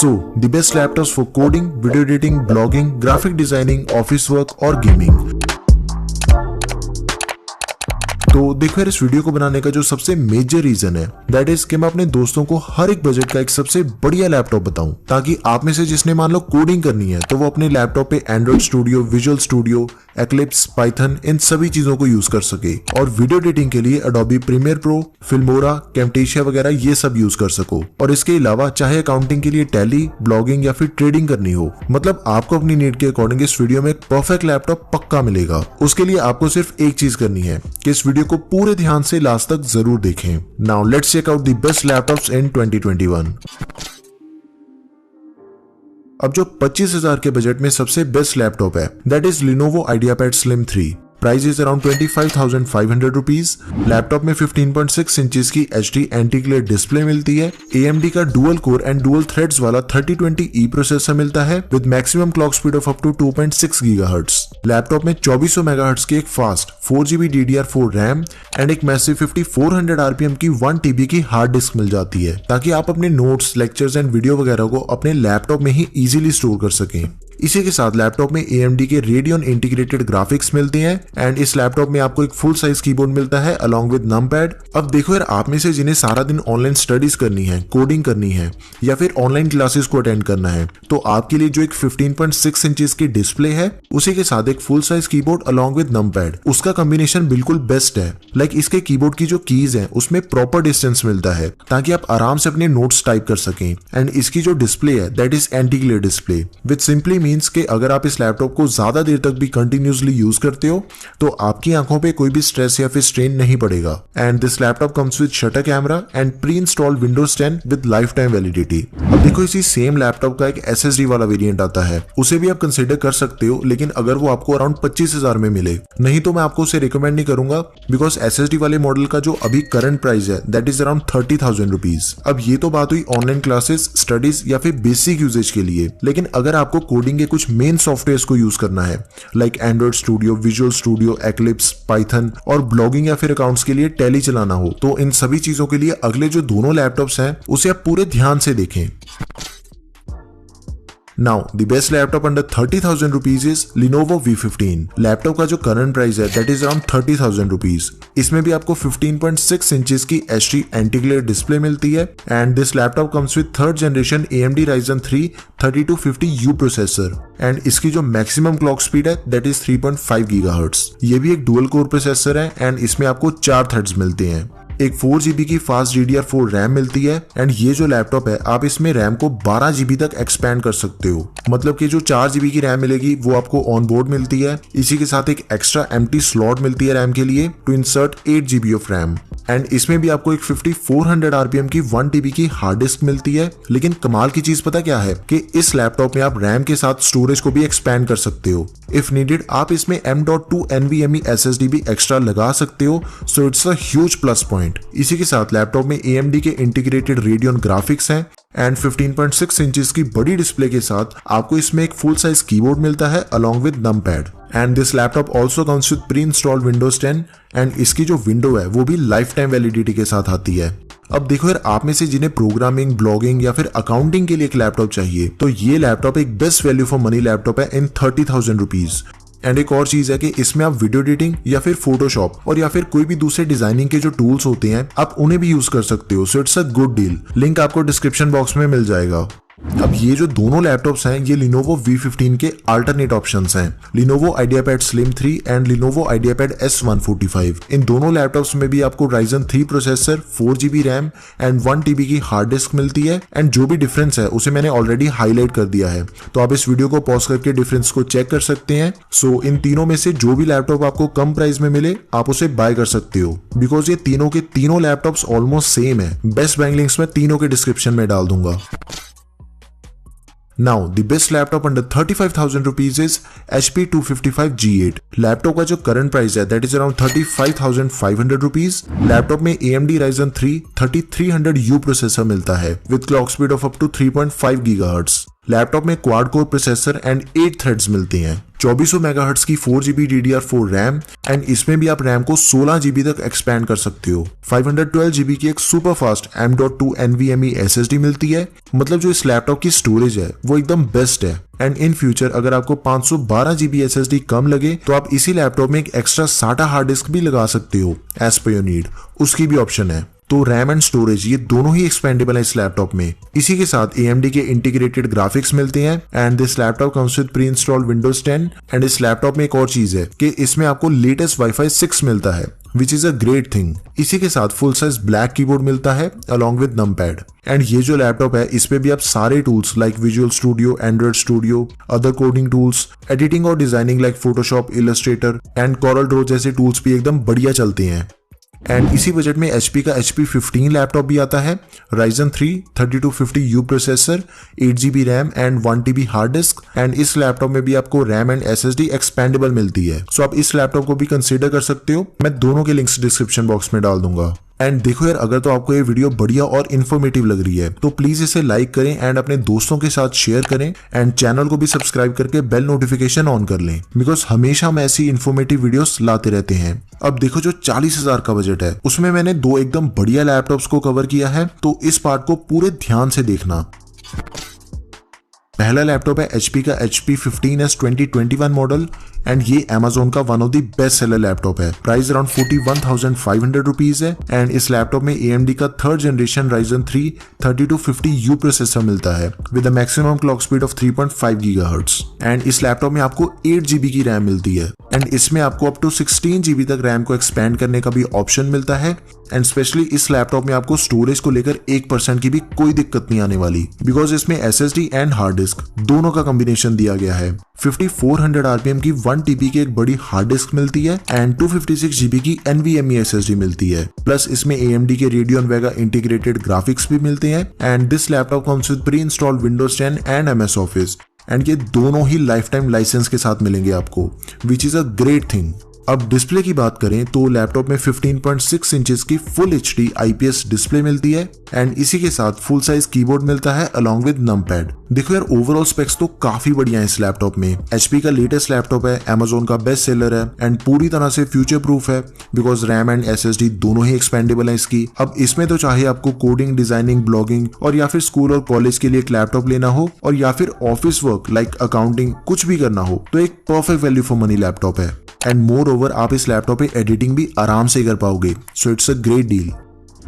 So, the best laptops for coding, video editing, blogging, graphic designing, office work और gaming. तो देखो यार, इस वीडियो को बनाने का जो सबसे मेजर रीजन है दैट इज कि मैं अपने दोस्तों को हर एक बजट का एक सबसे बढ़िया लैपटॉप बताऊं, ताकि आप में से जिसने मान लो कोडिंग करनी है तो वो अपने लैपटॉप पे Android Studio, Visual Studio, Eclipse, Python इन सभी चीजों को यूज कर सके, और वीडियो एडिटिंग के लिए Adobe Premiere Pro, Filmora, Camtasia वगैरह ये सब यूज कर सको। और इसके अलावा चाहे अकाउंटिंग के लिए टैली, ब्लॉगिंग या फिर ट्रेडिंग करनी हो, मतलब आपको अपनी नीड के अकॉर्डिंग इस वीडियो में एक परफेक्ट लैपटॉप पक्का मिलेगा। उसके लिए आपको सिर्फ एक चीज करनी है कि इस वीडियो को पूरे ध्यान से लास्ट तक जरूर देखें। Now let's check out the best laptops in 2021। अब जो 25,000 के बजट में सबसे बेस्ट लैपटॉप है that is Lenovo IdeaPad Slim 3। Price is around 25,500 rupees. Laptop में 15.6 इंचेस की HD एंटी-ग्लेयर डिस्प्ले मिलती है। AMD का dual core and dual threads वाला 3020E प्रोसेसर मिलता है with maximum clock speed of up to 2.6 gigahertz. Laptop में 2400 megahertz की एक fast 4GB DDR4 RAM and एक मैसिव 5400 RPM की 1 TB की हार्ड डिस्क मिल जाती है, ताकि आप अपने नोट्स, लेक्चर्स एंड वीडियो वगैरह को अपने लैपटॉप में ही इजीली स्टोर कर सकें। इसी के साथ लैपटॉप में AMD के Radeon इंटीग्रेटेड ग्राफिक्स मिलते हैं एंड इस लैपटॉप में आपको एक फुल साइज कीबोर्ड मिलता है अलॉन्ग विद नमपैड। अब देखो यार, आप में से जिन्हें सारा दिन ऑनलाइन स्टडीज करनी है, कोडिंग करनी है या फिर ऑनलाइन क्लासेस को अटेंड करना है, तो आपके लिए जो एक 15.6 इंचेस की डिस्प्ले है उसी के साथ एक full size keyboard along with numpad, उसका कॉम्बिनेशन बिल्कुल बेस्ट है। लाइक इसके कीबोर्ड की जो कीज है उसमें प्रॉपर डिस्टेंस मिलता है ताकि आप आराम से अपने नोट्स टाइप कर सकें। एंड इसकी जो डिस्प्ले है that is anti-glare display, which simply means कि अगर आप इस लैपटॉप को ज्यादा देर तक भी कंटिन्यूसली यूज करते हो तो आपकी आंखों पे कोई भी स्ट्रेस या फिर स्ट्रेन नहीं पड़ेगा। And this laptop comes with shutter camera and pre installed Windows 10 with life time validity. अब देखो, इसी सेम लैपटॉप का एक SSD वाला वेरिएंट आता है, उसे भी आप कंसिडर कर सकते हो, लेकिन अगर वो आपको अराउंड 25,000 में मिले, नहीं तो मैं आपको उसे रिकमेंड नहीं करूंगा, बिकॉज SSD वाले मॉडल का जो अभी करंट प्राइस है दैट इज अराउंड 30,000 रुपीज। अब ये तो बात हुई ऑनलाइन क्लासेस, स्टडीज या फिर बेसिक यूजेज के लिए, लेकिन अगर आपको कोडिंग के कुछ मेन सॉफ्टवेयर को यूज करना है like Android Studio, Visual Studio, Eclipse, Python और ब्लॉगिंग या फिर अकाउंट्स के लिए टैली चलाना हो, तो इन सभी चीजों के लिए अगले जो दोनों लैपटॉप्स हैं उसे आप पूरे ध्यान से देखें। Now, the best laptop under 30,000 rupees is Lenovo V15। Laptop का जो करंट प्राइस है that is around 30,000 rupees। इसमें भी आपको 15.6 इंचेस की HD एंटी-ग्लेयर डिस्प्ले मिलती है and this laptop comes with 3rd generation AMD Ryzen 3 3250U processor and इसकी जो मैक्सिमम क्लॉक स्पीड है that is 3.5 गीगाहर्ट्ज। ये भी एक डुअल कोर प्रोसेसर है एंड इसमें आपको 4 थ्रेड्स मिलते हैं। एक 4GB की फास्ट DDR4 रैम मिलती है एंड ये जो लैपटॉप है आप इसमें रैम को 12GB तक एक्सपैंड कर सकते हो, मतलब कि जो 4GB की रैम मिलेगी वो आपको ऑन बोर्ड मिलती है। इसी के साथ एक एक्स्ट्रा एम्प्टी स्लॉट मिलती है रैम के लिए to insert 8GB of RAM and इसमें भी आपको एक 5400 RPM की 1 TB की हार्ड डिस्क मिलती है। लेकिन कमाल की चीज पता क्या है कि इस लैपटॉप में आप रैम के साथ स्टोरेज को भी एक्सपैंड कर सकते हो। इफ नीडेड आप इसमें M.2 NVMe SSD भी एक्स्ट्रा लगा सकते हो, so it's a huge plus point. इसी के साथ लैपटॉप में AMD के इंटीग्रेटेड Radeon ग्राफिक्स हैं एंड 15.6 इंचेस की बड़ी डिस्प्ले के साथ आपको इसमें एक फुल साइज कीबोर्ड मिलता है along with numpad and this laptop also comes with pre installed Windows 10 and इसकी जो विंडो है वो भी लाइफ टाइम वैलिडिटी के साथ आती है। अब देखो यार, आप में से जिन्हें प्रोग्रामिंग, ब्लॉगिंग या फिर अकाउंटिंग के लिए एक लैपटॉप चाहिए तो ये लैपटॉप एक best value for money laptop है इन 30,000 रुपीज। एंड एक और चीज है कि इसमें आप वीडियो एडिटिंग या फिर फोटोशॉप और या फिर कोई भी दूसरे डिजाइनिंग के जो टूल्स होते हैं आप उन्हें भी यूज कर सकते हो, so it's a good deal. Link आपको डिस्क्रिप्शन बॉक्स में मिल जाएगा। अब ये जो दोनों लैपटॉप्स हैं ये Lenovo V15 के अल्टरनेट ऑप्शंस हैं, Lenovo IdeaPad Slim 3 and Lenovo IdeaPad S145। इन दोनों लैपटॉप्स में भी आपको Ryzen 3 processor, 4GB RAM and 1 TB की हार्ड डिस्क मिलती है एंड जो भी डिफरेंस है उसे मैंने ऑलरेडी हाईलाइट कर दिया है, तो आप इस वीडियो को पॉज करके डिफरेंस को चेक कर सकते हैं। सो इन तीनों में से जो भी लैपटॉप आपको कम प्राइस में मिले आप उसे बाय कर सकते हो, बिकॉज ये तीनों के तीनों लैपटॉप्स ऑलमोस्ट सेम है। बेस्ट बाइंग लिंक्स मैं तीनों के डिस्क्रिप्शन में डाल दूंगा। Now, the best laptop under 35,000 rupees is HP 255 G8। Laptop का जो करंट प्राइस है that is around 35,500 rupees। Laptop में AMD Ryzen 3 3300U प्रोसेसर मिलता है with clock speed of up to 3.5 GHz। Laptop में quad core processor and 8 threads मिलती हैं। 2400 megahertz की 4GB DDR4 रैम एंड इसमें भी आप रैम को 16GB तक एक्सपैंड कर सकते हो। 512GB की एक super fast M.2 NVMe SSD मिलती है। मतलब जो इस लैपटॉप की स्टोरेज है वो एकदम बेस्ट है। एंड इन फ्यूचर अगर आपको 512GB SSD कम लगे तो आप इसी लैपटॉप में एक एक्स्ट्रा SATA हार्ड डिस्क भी लगा सकते हो एज पर योर नीड, उसकी भी ऑप्शन है। तो रैम एंड स्टोरेज ये दोनों ही एक्सपेंडेबल है इस लैपटॉप में। इसी के साथ AMD के इंटीग्रेटेड ग्राफिक्स मिलते हैं and this laptop comes with pre installed Windows 10। And इस लैपटॉप में एक और चीज है कि इसमें आपको लेटेस्ट वाईफाई 6 मिलता है which is a great thing. इसी के साथ फुल साइज ब्लैक कीबोर्ड मिलता है अलॉन्ग विद नमपैड। एंड ये जो लैपटॉप है इस पे भी आप सारे tools like Visual Studio, Android Studio, other coding tools, editing और designing like Photoshop, Illustrator and Corel Draw जैसे टूल्स भी एकदम बढ़िया चलते हैं। एंड इसी बजट में HP का HP 15 लैपटॉप भी आता है। Ryzen 3 3250U processor, 8GB RAM and 1TB hard disk. And इस लैपटॉप में भी आपको रैम एंड SSD एक्सपेंडेबल मिलती है। सो आप इस लैपटॉप को भी कंसीडर कर सकते हो। मैं दोनों के लिंक्स डिस्क्रिप्शन बॉक्स में डाल दूंगा। एंड देखो यार, अगर तो आपको ये वीडियो बढ़िया और इन्फॉर्मेटिव लग रही है तो प्लीज इसे लाइक करें एंड अपने दोस्तों के साथ शेयर करें एंड चैनल को भी सब्सक्राइब करके बेल नोटिफिकेशन ऑन कर लें, बिकॉज हमेशा हम ऐसी इन्फॉर्मेटिव वीडियोस लाते रहते हैं। अब देखो, जो 40,000 का बजट है उसमें मैंने 2 एकदम बढ़िया लैपटॉप्स को कवर किया है, तो इस पार्ट को पूरे ध्यान से देखना। पहला लैपटॉप है HP का HP 15s 2021 मॉडल एंड ये Amazon का one of the best seller laptop है। प्राइस अराउंड 41,500 रुपीज है एंड इस लैपटॉप में AMD का 3rd generation Ryzen 3 3250U processor मिलता है with a maximum clock speed of 3.5 GHz। And इस लैपटॉप में आपको 8GB की रैम मिलती है एंड इसमें आपको अप टू 16GB तक रैम को एक्सपेंड करने का भी ऑप्शन मिलता है। एंड स्पेशली इस लैपटॉप में आपको स्टोरेज को लेकर 1% की भी कोई दिक्कत नहीं आने वाली, बिकॉज इसमें SSD एंड हार्ड डिस्क दोनों का कॉम्बिनेशन दिया गया है। 5400 RPM की 1TB की एक बड़ी हार्ड डिस्क मिलती है एंड 256GB की NVMe SSD मिलती है। प्लस इसमें AMD के Radeon Vega इंटीग्रेटेड ग्राफिक्स भी मिलते हैं and this laptop comes with pre installed Windows 10 and MS office. And ये दोनों ही लाइफ टाइम लाइसेंस के साथ मिलेंगे आपको, which is a great thing. अब डिस्प्ले की बात करें तो लैपटॉप में 15.6 इंचेस की फुल HD IPS डिस्प्ले मिलती है एंड इसी के साथ फुल साइज कीबोर्ड मिलता है अलॉन्ग विद नमपैड। देखो यार, ओवरऑल स्पेक्स तो काफी बढ़िया है इस लैपटॉप में। HP का लेटेस्ट लैपटॉप है, Amazon का बेस्ट सेलर है एंड पूरी तरह से फ्यूचर प्रूफ है, बिकॉज रैम एंड SSD दोनों ही एक्सपेंडेबल है इसकी। अब इसमें तो चाहे आपको कोडिंग, डिजाइनिंग, ब्लॉगिंग और या फिर स्कूल और कॉलेज के लिए एक लैपटॉप लेना हो और या फिर ऑफिस वर्क लाइक अकाउंटिंग कुछ भी करना हो, तो एक perfect value for money laptop है। एंड मोर ओवर आप इस लैपटॉप पे एडिटिंग भी आराम से कर पाओगे, so it's a great deal.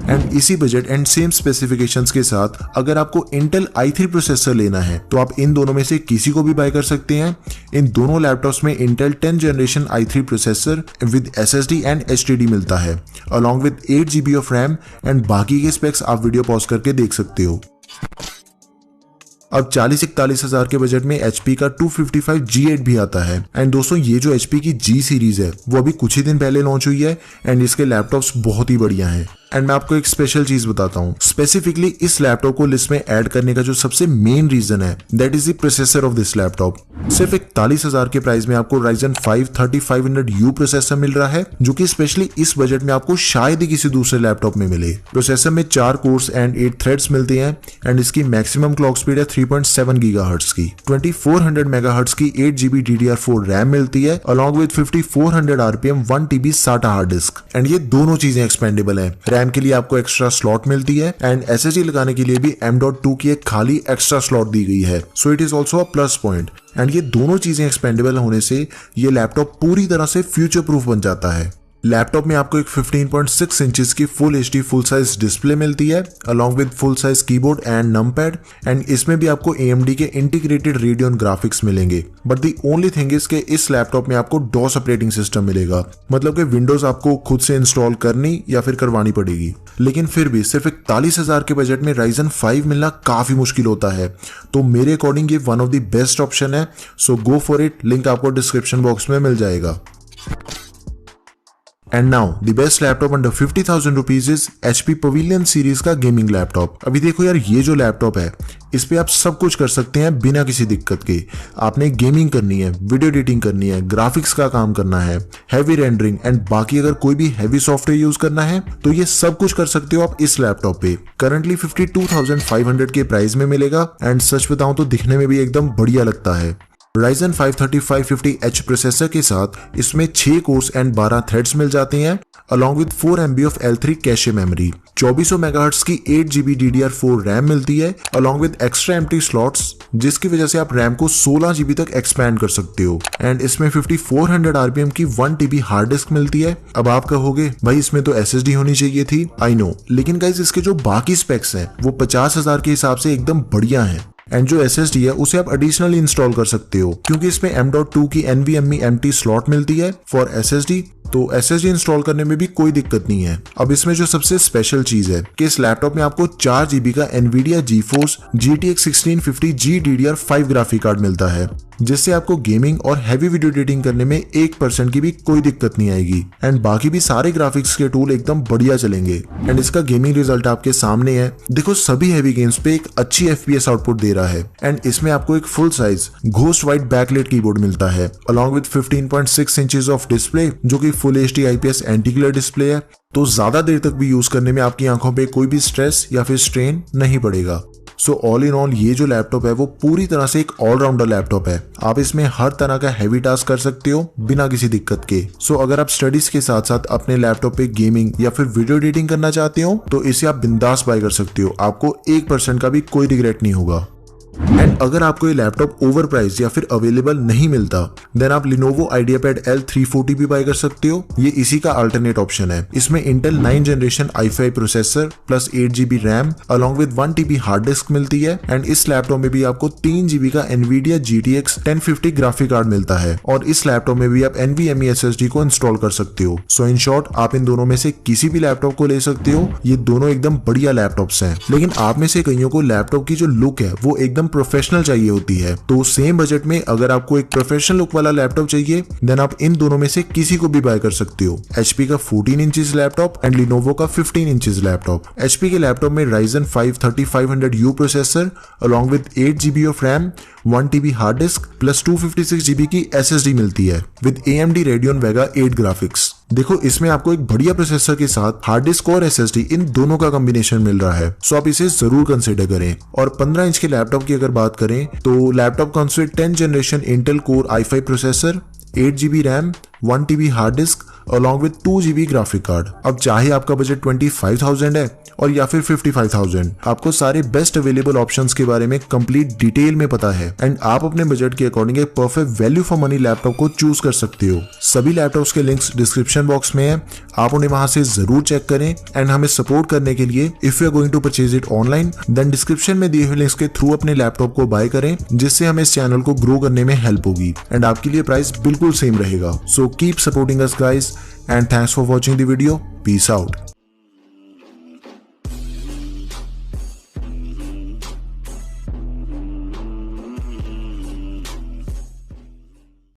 And इसी बजट एंड सेम स्पेसिफिकेशंस के साथ अगर आपको Intel i3 प्रोसेसर लेना है तो आप इन दोनों में से किसी को भी बाय कर सकते हैं। इन दोनों लैपटॉप्स में Intel 10th generation i3 processor with SSD and HDD मिलता है along with 8GB of RAM and बाकी के स्पेक्स आप वीडियो पॉज करके देख सकते हो। अब 40-41,000 के बजट में HP का 255 G8 भी आता है एंड दोस्तों ये जो HP की G सीरीज है वो अभी कुछ ही दिन पहले लॉन्च हुई है एंड इसके लैपटॉप्स बहुत ही बढ़िया हैं। एंड मैं आपको एक स्पेशल चीज बताता हूँ, स्पेसिफिकली इस लैपटॉप को लिस्ट में ऐड करने का जो सबसे मेन रीजन है that is the processor of this laptop. सिर्फ 41,000 के प्राइस में आपको Ryzen 5 3500U प्रोसेसर मिल रहा है, जो कि स्पेशली इस बजट में आपको शायद ही किसी दूसरे लैपटॉप में मिले। प्रोसेसर में 4 कोर्स एंड 8 थ्रेड्स मिलते हैं एंड इसकी मैक्सिमम क्लॉक स्पीड है 3.7 GHz की। 2400 MHz की 8GB DDR4 रैम मिलती है along with 5400 RPM 1TB SATA hard disk. And ये दोनों चीजें एक्सपेंडेबल है। रैम के लिए आपको एक्स्ट्रा स्लॉट मिलती है एंड SSD लगाने के लिए भी M.2 की एक खाली एक्स्ट्रा स्लॉट दी गई है, so it is also a plus point. And ये दोनों चीजें एक्सपेंडेबल होने से ये लैपटॉप पूरी तरह से फ्यूचर प्रूफ बन जाता है। लैपटॉप में आपको एक 15.6 इंचेस की full HD full size display मिलती है along with full size keyboard and numpad and इसमें भी आपको AMD के इंटीग्रेटेड Radeon ग्राफिक्स मिलेंगे। But the only thing is के इस लैपटॉप में आपको DOS ऑपरेटिंग सिस्टम मिलेगा, मतलब कि विंडोज आपको खुद से इंस्टॉल करनी या फिर करवानी पड़ेगी। लेकिन फिर भी सिर्फ 41,000 के बजट में Ryzen 5 मिलना काफी मुश्किल होता है, तो मेरे अकॉर्डिंग ये one of the best option है, सो गो फॉर इट। लिंक आपको डिस्क्रिप्शन बॉक्स में मिल जाएगा। And now the best laptop under 50,000 rupees is HP pavilion series का गेमिंग लैपटॉप। अभी देखो यार, ये जो लैपटॉप है इस पे आप सब कुछ कर सकते हैं बिना किसी दिक्कत के। आपने गेमिंग करनी है, वीडियो एडिटिंग करनी है, ग्राफिक्स का काम करना है, हैवी रेंडरिंग एंड बाकी अगर कोई भी हैवी सॉफ्टवेयर यूज करना है तो ये सब कुछ कर सकते हो आप इस लैपटॉप पे। करंटली 52,500 के प्राइस में मिलेगा एंड सच बताऊं तो दिखने में भी एकदम बढ़िया लगता है। Ryzen 5 3550H प्रोसेसर के साथ इसमें 6 कोर्स एंड 12 थ्रेड्स मिल जाते हैं along with 4 MB of L3 cache memory. 2400 MHz की 8GB DDR4 रैम मिलती है along with extra empty slots, जिसकी वजह से आप रैम को 16GB तक एक्सपैंड कर सकते हो। एंड इसमें 5400 RPM की 1 TB हार्ड डिस्क मिलती है। अब आप कहोगे भाई इसमें तो SSD होनी चाहिए थी, आई नो, लेकिन गाइज इसके जो बाकी स्पेक्स हैं वो 50,000 के हिसाब से एकदम बढ़िया हैं। एंड जो SSD है उसे आप एडिशनली इंस्टॉल कर सकते हो क्योंकि इसमें M.2 की NVMe एम्प्टी स्लॉट मिलती है फॉर SSD, तो SSD इंस्टॉल करने में भी कोई दिक्कत नहीं है। अब इसमें जो सबसे स्पेशल चीज है कि इस लैपटॉप में आपको 4GB का NVIDIA GeForce GTX 1650G DDR5 graphic card मिलता है, जिससे आपको गेमिंग और हैवी वीडियो एडिटिंग करने में 1% की भी कोई दिक्कत नहीं आएगी। एंड बाकी भी सारे ग्राफिक्स के टूल एकदम बढ़िया चलेंगे। एंड इसका गेमिंग रिजल्ट आपके सामने है, देखो सभी हैवी गेम्स पे एक अच्छी FPS आउटपुट दे रहा है। एंड इसमें आपको एक full size ghost white backlight keyboard मिलता है along with 15.6 inches of display, जो कि full HD IPS anti glare display है, तो ज्यादा देर तक भी यूज करने में आपकी आंखों पे कोई भी स्ट्रेस या फिर स्ट्रेन नहीं पड़ेगा। सो ऑल इन ऑल ये जो लैपटॉप है वो पूरी तरह से एक ऑलराउंडर लैपटॉप है। आप इसमें हर तरह का हैवी टास्क कर सकते हो बिना किसी दिक्कत के। सो अगर आप स्टडीज के साथ साथ अपने लैपटॉप पे गेमिंग या फिर वीडियो एडिटिंग करना चाहते हो तो इसे आप बिंदास बाय कर सकते हो, आपको 1% का भी कोई रिग्रेट नहीं होगा। एंड अगर आपको ये लैपटॉप ओवर प्राइस या फिर अवेलेबल नहीं मिलता देन आप Lenovo IdeaPad L340 भी बाय कर सकते हो। ये इसी का अल्टरनेट ऑप्शन है। इसमें Intel 9 generation i5 processor plus 8GB RAM along with 1 TB hard disk मिलती है। एंड इस लैपटॉप में भी आपको 3GB का NVIDIA GTX 1050 ग्राफिक कार्ड मिलता है और इस लैपटॉप में भी आप NVMe SSD को इंस्टॉल कर सकते हो। सो इन शॉर्ट आप इन दोनों में से किसी भी लैपटॉप को ले सकते हो, ये दोनों एकदम बढ़िया लैपटॉप्स हैं। लेकिन आप में से कईयों को लैपटॉप की जो लुक है वो एकदम प्रोफेशनल चाहिए होती है, तो सेम बजट में अगर आपको एक प्रोफेशनल लुक वाला लैपटॉप चाहिए देन आप इन दोनों में से किसी को भी बाय कर सकते हो। HP का 14 इंचेस लैपटॉप एंड Lenovo का 15 इंचेस लैपटॉप। HP के लैपटॉप में Ryzen 5 3500U processor along with 8GB of RAM, 1 TB hard disk plus 256GB की SSD मिलती है with AMD Radeon Vega 8 graphics. देखो इसमें आपको एक बढ़िया प्रोसेसर के साथ हार्ड डिस्क और SSD इन दोनों का कॉम्बिनेशन मिल रहा है, सो आप इसे जरूर कंसिडर करें। और 15 इंच के लैपटॉप की अगर बात करें तो laptop comes with 10 generation Intel Core i5 processor, 8GB RAM, 1 TB hard disk along with 2GB graphic card. अब चाहे आपका बजट 25,000 है और या फिर 55,000, आपको सारे बेस्ट अवेलेबल ऑप्शंस के बारे में कंप्लीट डिटेल में पता है एंड आप अपने बजट के अकॉर्डिंग एक perfect value for money laptop को चूज कर सकते हो। सभी लैपटॉप्स के लिंक्स डिस्क्रिप्शन बॉक्स में है, आप उन्हें वहां से जरूर चेक करें। एंड हमें सपोर्ट करने के लिए if you are going to purchase it online then description में दिए हुए लिंक्स के थ्रू अपने लैपटॉप को बाय करें, जिससे हमें इस चैनल को ग्रो करने में हेल्प होगी एंड आपके लिए प्राइस बिल्कुल सेम रहेगा। So keep supporting us guys and thanks for watching the video. Peace out.